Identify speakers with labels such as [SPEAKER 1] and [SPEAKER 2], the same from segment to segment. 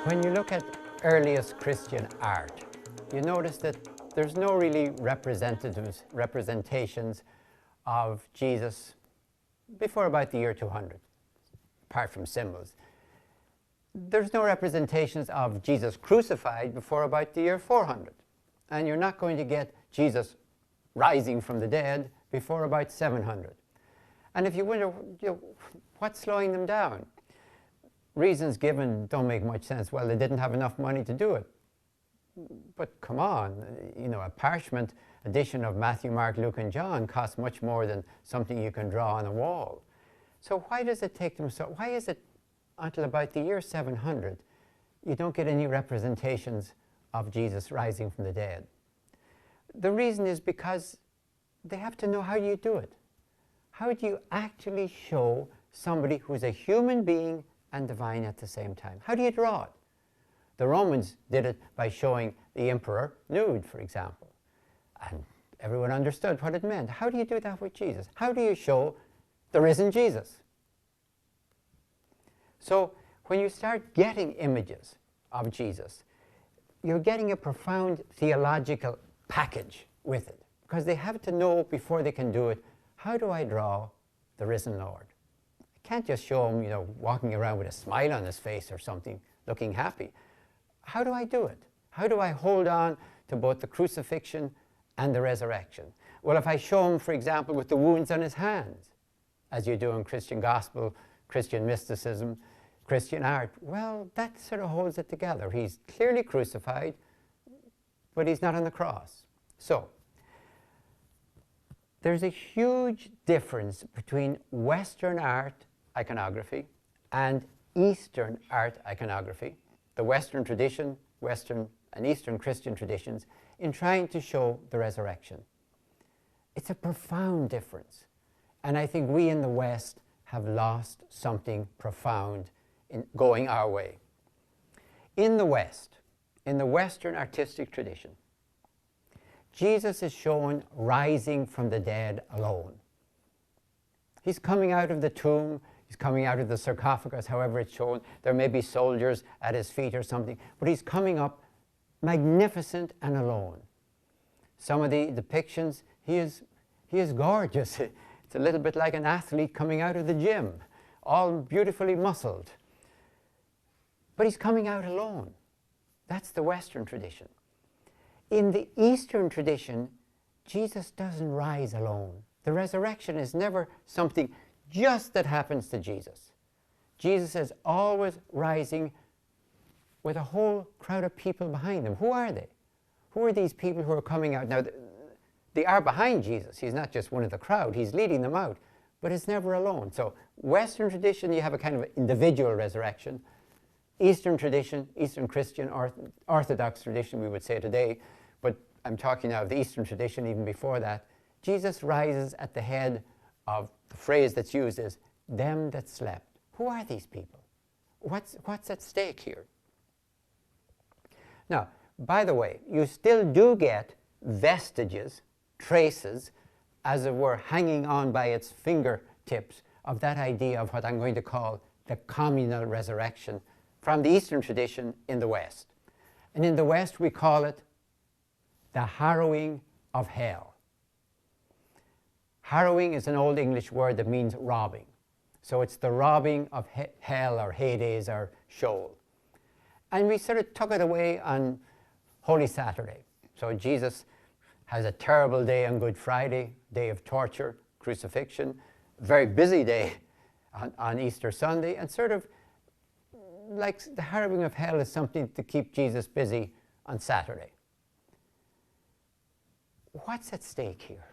[SPEAKER 1] When you look at earliest Christian art, you notice that there's no really representations of Jesus before about the year 200, apart from symbols. There's no representations of Jesus crucified before about the year 400. And you're not going to get Jesus rising from the dead before about 700. And if you wonder, what's slowing them down? Reasons given don't make much sense. Well, they didn't have enough money to do it. But come on, a parchment edition of Matthew, Mark, Luke, and John costs much more than something you can draw on a wall. So why does it take them so? Why is it until about the year 700 you don't get any representations of Jesus rising from the dead? The reason is because they have to know how you do it. How do you actually show somebody who's a human being and divine at the same time? How do you draw it? The Romans did it by showing the emperor nude, for example. And everyone understood what it meant. How do you do that with Jesus? How do you show the risen Jesus? So when you start getting images of Jesus, you're getting a profound theological package with it, because they have to know before they can do it, how do I draw the risen Lord? I can't just show him, walking around with a smile on his face or something, looking happy. How do I do it? How do I hold on to both the crucifixion and the resurrection? Well, if I show him, for example, with the wounds on his hands, as you do in Christian gospel, Christian mysticism, Christian art, well, that sort of holds it together. He's clearly crucified, but he's not on the cross. So, there's a huge difference between Western art iconography and Eastern art iconography, the Western tradition, Western and Eastern Christian traditions, in trying to show the resurrection. It's a profound difference. And I think we in the West have lost something profound in going our way. In the West, in the Western artistic tradition, Jesus is shown rising from the dead alone. He's coming out of the tomb, he's coming out of the sarcophagus, however it's shown. There may be soldiers at his feet or something, but he's coming up magnificent and alone. Some of the depictions, he is gorgeous. It's a little bit like an athlete coming out of the gym, all beautifully muscled. But he's coming out alone. That's the Western tradition. In the Eastern tradition, Jesus doesn't rise alone. The resurrection is never something just that happens to Jesus. Jesus is always rising with a whole crowd of people behind him. Who are they? Who are these people who are coming out? Now, they are behind Jesus. He's not just one of the crowd. He's leading them out. But it's never alone. So Western tradition, you have a kind of individual resurrection. Eastern tradition, Eastern Christian, Orthodox tradition, we would say today, but I'm talking now of the Eastern tradition even before that, Jesus rises at the head of, the phrase that's used is, them that slept. Who are these people? What's at stake here? Now, by the way, you still do get vestiges, traces, as it were, hanging on by its fingertips of that idea of what I'm going to call the communal resurrection from the Eastern tradition in the West. And in the West, we call it the harrowing of hell. Harrowing is an Old English word that means robbing. So it's the robbing of hell or Hades or Sheol. And we sort of took it away on Holy Saturday. So Jesus has a terrible day on Good Friday, day of torture, crucifixion, very busy day on Easter Sunday, and sort of like the harrowing of hell is something to keep Jesus busy on Saturday. What's at stake here?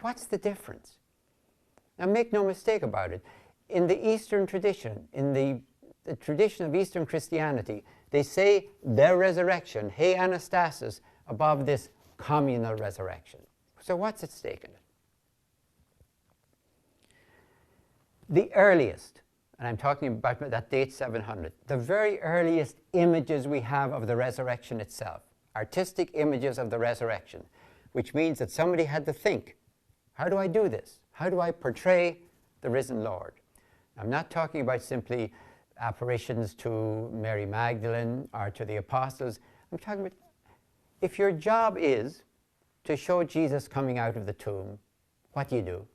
[SPEAKER 1] What's the difference? Now make no mistake about it. In the Eastern tradition, in the tradition of Eastern Christianity, they say their resurrection, he anastasis, above this communal resurrection. So what's at stake in it? The earliest, and I'm talking about that date 700, the very earliest images we have of the resurrection itself, artistic images of the resurrection, which means that somebody had to think, how do I do this? How do I portray the risen Lord? I'm not talking about simply apparitions to Mary Magdalene or to the apostles. I'm talking about if your job is to show Jesus coming out of the tomb, what do you do?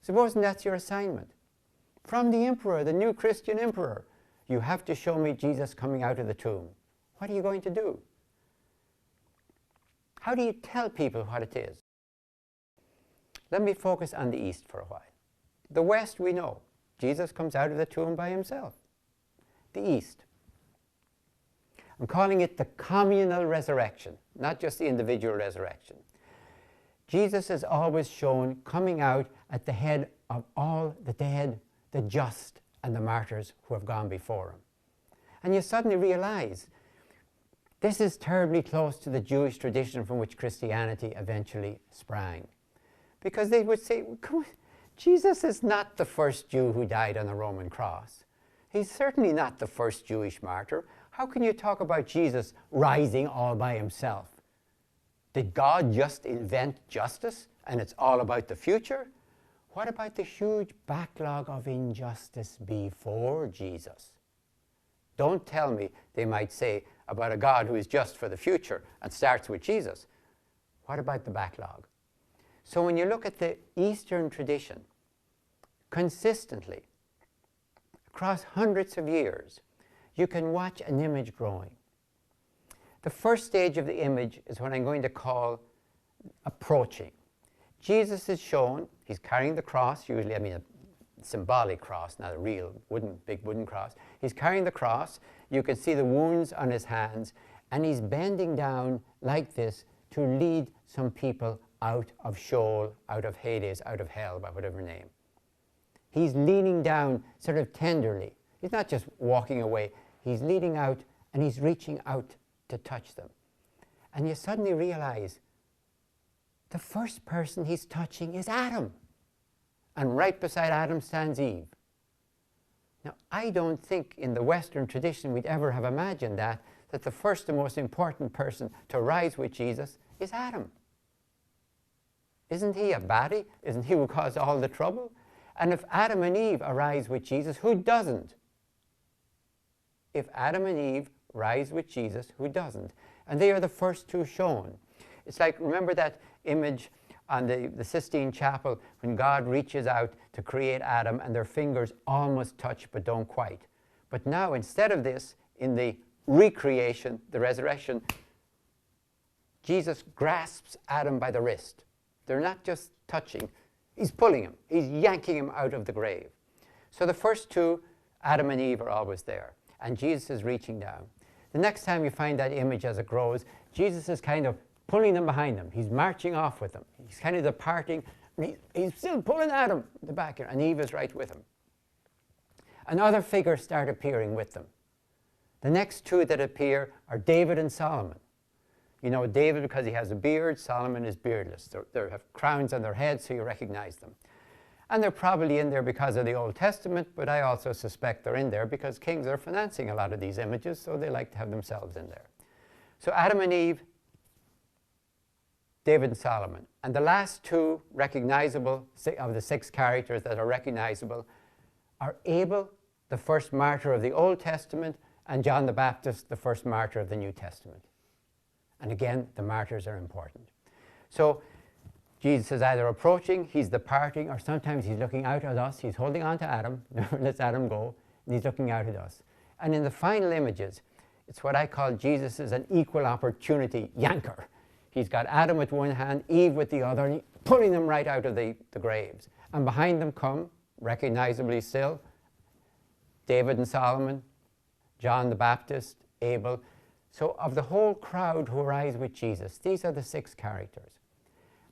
[SPEAKER 1] Supposing that's your assignment. From the emperor, the new Christian emperor, you have to show me Jesus coming out of the tomb. What are you going to do? How do you tell people what it is? Let me focus on the East for a while. The West, we know. Jesus comes out of the tomb by himself. The East. I'm calling it the communal resurrection, not just the individual resurrection. Jesus is always shown coming out at the head of all the dead, the just, and the martyrs who have gone before him. And you suddenly realize this is terribly close to the Jewish tradition from which Christianity eventually sprang. Because they would say, come on, Jesus is not the first Jew who died on a Roman cross. He's certainly not the first Jewish martyr. How can you talk about Jesus rising all by himself? Did God just invent justice and it's all about the future? What about the huge backlog of injustice before Jesus? Don't tell me, they might say, about a God who is just for the future and starts with Jesus. What about the backlog? So when you look at the Eastern tradition, consistently, across hundreds of years, you can watch an image growing. The first stage of the image is what I'm going to call approaching. Jesus is shown, he's carrying the cross, usually, a symbolic cross, not a real big wooden cross. He's carrying the cross, you can see the wounds on his hands, and he's bending down like this to lead some people out of Sheol, out of Hades, out of hell, by whatever name. He's leaning down sort of tenderly. He's not just walking away. He's leading out and he's reaching out to touch them. And you suddenly realize the first person he's touching is Adam. And right beside Adam stands Eve. Now, I don't think in the Western tradition we'd ever have imagined that the first and most important person to rise with Jesus is Adam. Isn't he a baddie? Isn't he who caused all the trouble? And if Adam and Eve arise with Jesus, who doesn't? If Adam and Eve rise with Jesus, who doesn't? And they are the first two shown. It's like, remember that image on the Sistine Chapel when God reaches out to create Adam and their fingers almost touch but don't quite. But now, instead of this, in the recreation, the resurrection, Jesus grasps Adam by the wrist. They're not just touching. He's pulling him. He's yanking him out of the grave. So the first two, Adam and Eve, are always there. And Jesus is reaching down. The next time you find that image as it grows, Jesus is kind of pulling them behind him. He's marching off with them. He's kind of departing. He's still pulling Adam in the back, and Eve is right with him. And other figures start appearing with them. The next two that appear are David and Solomon. You know David because he has a beard, Solomon is beardless. They have crowns on their heads, so you recognize them. And they're probably in there because of the Old Testament, but I also suspect they're in there because kings are financing a lot of these images, so they like to have themselves in there. So Adam and Eve, David and Solomon. And the last two recognizable, of the six characters that are recognizable, are Abel, the first martyr of the Old Testament, and John the Baptist, the first martyr of the New Testament. And again, the martyrs are important. So Jesus is either approaching, he's departing, or sometimes he's looking out at us. He's holding on to Adam, never lets Adam go, and he's looking out at us. And in the final images, it's what I call Jesus is an equal opportunity yanker. He's got Adam with one hand, Eve with the other, and he's pulling them right out of the graves. And behind them come, recognizably still, David and Solomon, John the Baptist, Abel. So of the whole crowd who rise with Jesus, these are the six characters.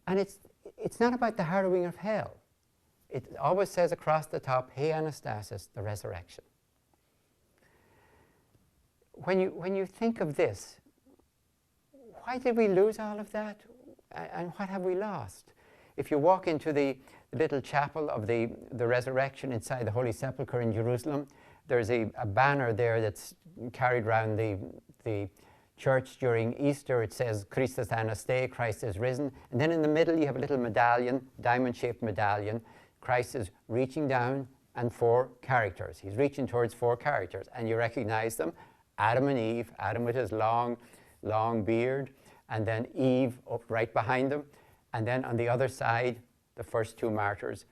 [SPEAKER 1] And it's not about the harrowing of hell. It always says across the top, Hey Anastasis, the resurrection. When you think of this, why did we lose all of that? And what have we lost? If you walk into the little chapel of the resurrection inside the Holy Sepulchre in Jerusalem, there's a banner there that's carried around the church during Easter. It says, Christus Anastei, Christ is risen. And then in the middle you have a little medallion, diamond-shaped medallion. Christ is reaching down, and 4 characters. He's reaching towards 4 characters, and you recognize them. Adam and Eve, Adam with his long beard, and then Eve up right behind them. And then on the other side, the first 2 martyrs,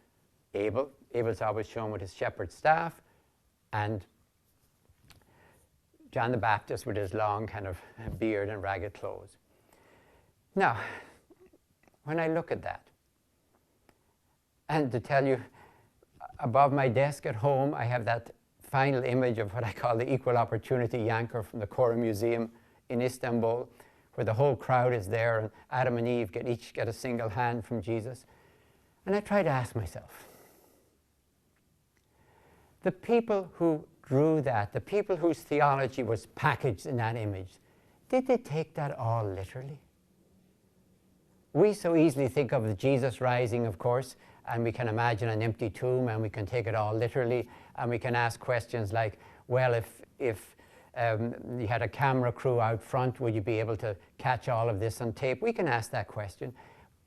[SPEAKER 1] Abel. Abel's always shown with his shepherd's staff, and John the Baptist with his long kind of beard and ragged clothes. Now, when I look at that, and to tell you, above my desk at home, I have that final image of what I call the Equal Opportunity Yanker from the Kora Museum in Istanbul, where the whole crowd is there, and Adam and Eve each get a single hand from Jesus. And I try to ask myself, the people who drew that, the people whose theology was packaged in that image, did they take that all literally? We so easily think of Jesus rising, of course, and we can imagine an empty tomb, and we can take it all literally, and we can ask questions like, well, if you had a camera crew out front, would you be able to catch all of this on tape? We can ask that question.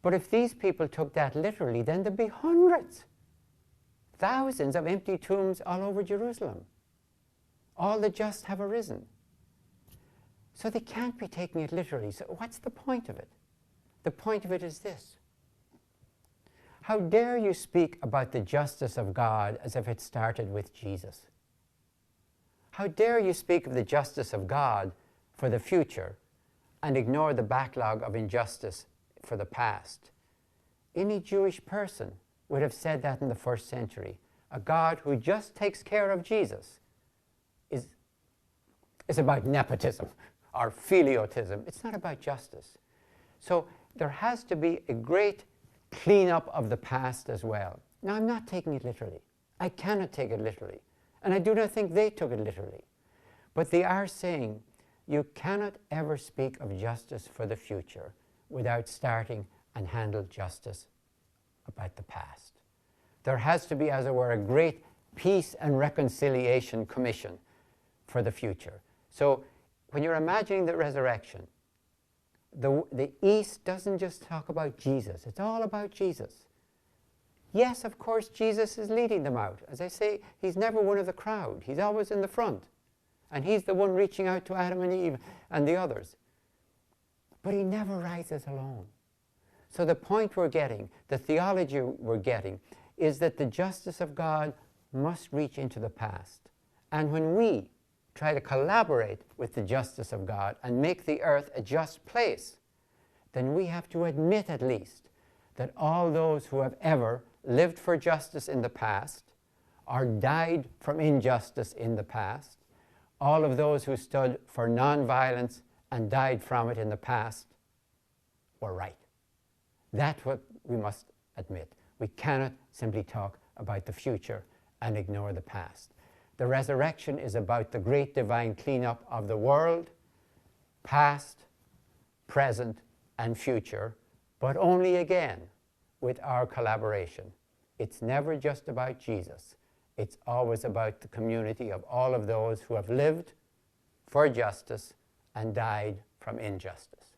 [SPEAKER 1] But if these people took that literally, then there'd be hundreds, thousands of empty tombs all over Jerusalem. All the just have arisen. So they can't be taking it literally. So what's the point of it? The point of it is this. How dare you speak about the justice of God as if it started with Jesus? How dare you speak of the justice of God for the future and ignore the backlog of injustice for the past? Any Jewish person would have said that in the 1st century. A God who just takes care of Jesus is about nepotism or filiotism. It's not about justice. So there has to be a great cleanup of the past as well. Now, I'm not taking it literally. I cannot take it literally. And I do not think they took it literally. But they are saying you cannot ever speak of justice for the future without starting and handle justice about the past. There has to be, as it were, a great peace and reconciliation commission for the future. So when you're imagining the resurrection, the East doesn't just talk about Jesus. It's all about Jesus. Yes, of course, Jesus is leading them out. As I say, he's never one of the crowd. He's always in the front. And he's the one reaching out to Adam and Eve and the others. But he never rises alone. So the point we're getting, the theology we're getting, is that the justice of God must reach into the past. And when we try to collaborate with the justice of God and make the earth a just place, then we have to admit at least that all those who have ever lived for justice in the past or died from injustice in the past, all of those who stood for nonviolence and died from it in the past, were right. That's what we must admit. We cannot simply talk about the future and ignore the past. The resurrection is about the great divine cleanup of the world, past, present, and future, but only again with our collaboration. It's never just about Jesus. It's always about the community of all of those who have lived for justice and died from injustice.